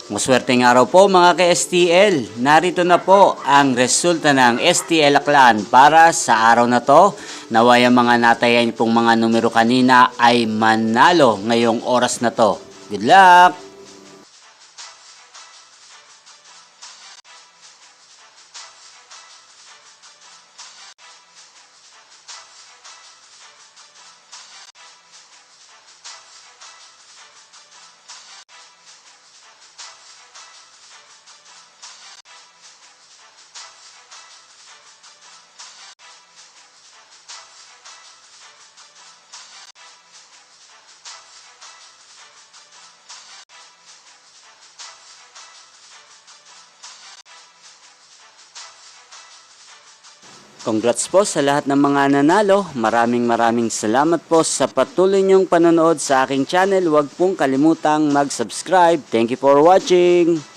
Maswerteng araw po mga ka-STL. Narito na po ang resulta ng STL Aklan para sa araw na to. Naway ang mga natayan pong mga numero kanina ay manalo ngayong oras na to. Good luck! Congrats po sa lahat ng mga nanalo. Maraming salamat po sa patuloy niyong panonood sa aking channel. Huwag pong kalimutang mag-subscribe. Thank you for watching.